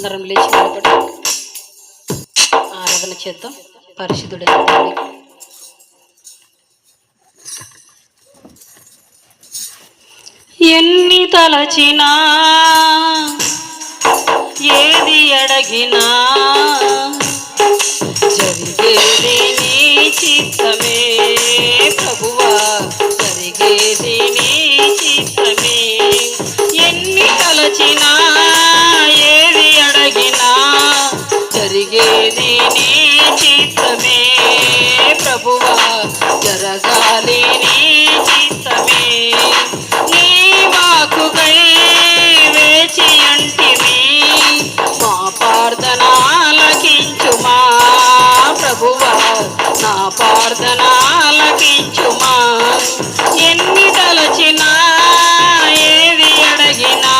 అందరం లేచి నిలబడి ఆరాధన చేద్దాం. పరిశుద్ధుడైన దేవునికి ఎన్ని తలచినా ఏది అడగినా జరిగేది నీ చిత్తమే ప్రభువా, జరిగేది నీ చిత్తమే. ఎన్ని తలచినా ఏది అడగినా జరిగేది నీ చిత్తమే ప్రభువా, జరగాలి నీ చిత్తమే. నీ వాక్కుకై వేచి అంటిమి, మా ప్రార్థన ఆలకించుమా ప్రభువా, నా ప్రార్థన ఆలకించుమా. ఎన్ని తలచినా ఏది అడగినా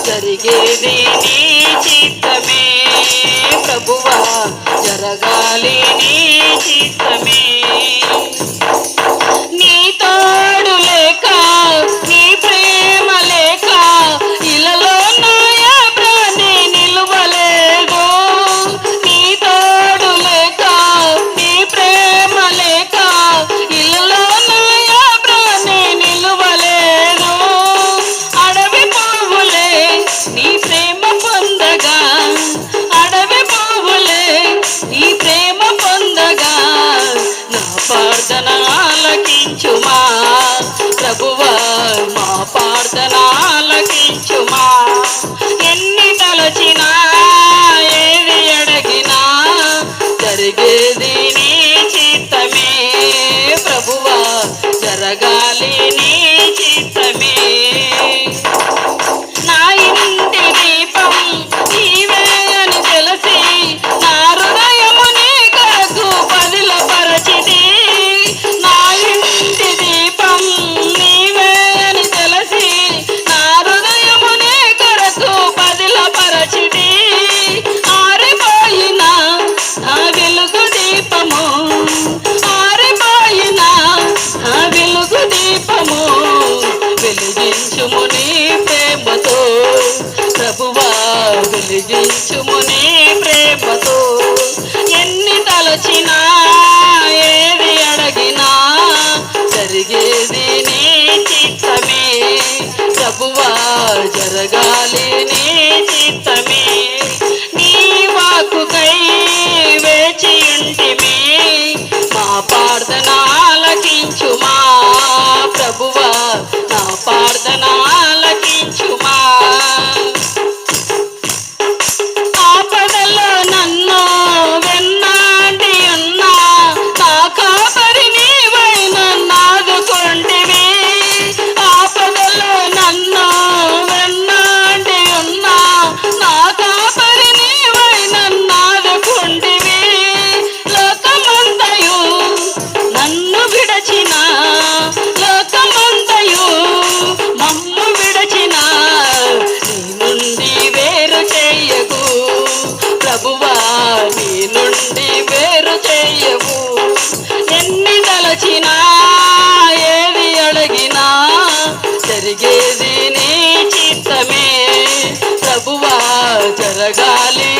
జరిగేది నీ చిత్తమే ప్రభువా, జరగాలి నీ చిత్తమే. నీ తోడు లేక నీ ప్రేమ లేక ఇలలో నాయ ప్రాణి నిలువలేదు. నీ తోడు లేక నీ ప్రేమ లేక ఇలలో నాయ ప్రాణి నిలువలేదు. అడవి పువ్వులే నీ ప్రేమ పొందగా, అడవి పువ్వులే నీ ప్రేమ పొందగా, నా ప్రార్థన ఆలకించుమా ప్రభువా, మా ప్రార్థన ఆలకించుమా. ఎన్ని తలచినా ఏది అడగినా జరిగేది నీ చిత్తమే ప్రభువా, జరగాలి నీ చిత్తమే. నా ఇంటి దీపం నీవే అని తెలిసి నా హృదయము నీ కొరకు పదిలపరచిది. నా ఇంటి దీపం నీవే అని తెలిసి నా హృదయము నీ కొరకు పదిలపరచిది. ఆరిపోయిన నా వెలుగు దీపము, ఆరిపోయిన నా వెలుగు దీపము వెలిగించుము నీ ప్రేమతో ప్రభువా, వెలిగించుము నీ ప్రేమతో. ఎన్ని తలచినా ఏది అడగినా జరిగేది నీ చిత్తమే ప్రభువా, జరగాలి నీ చిత్తమే. నీ వాక్కుకై వేచి ఉంటిమి, మా ప్రార్థన ఆలకించుమా ప్రభువా, నా ప్రార్థన ఆలకించుమా. ఆపదలో నన్ను వెన్నాడి ఉన్నా నా కాపరి నీవై నన్నాదుకొంటివి. ఆపదలో నన్ను వెన్నాడి ఉన్నా నా కాపరి నీవై నన్నాదుకొంటివి. లోకమంతయు నన్ను విడచిన, లోకమంతయు మమ్ము విడచిన, నీ నుండి వేరు చేయకు ప్రభువా, నీ నుండి వేరు చేయవు. ఎన్ని తలచినా ఏది అడిగినా జరిగేది నీ చిత్తమే ప్రభువా, జరగాలి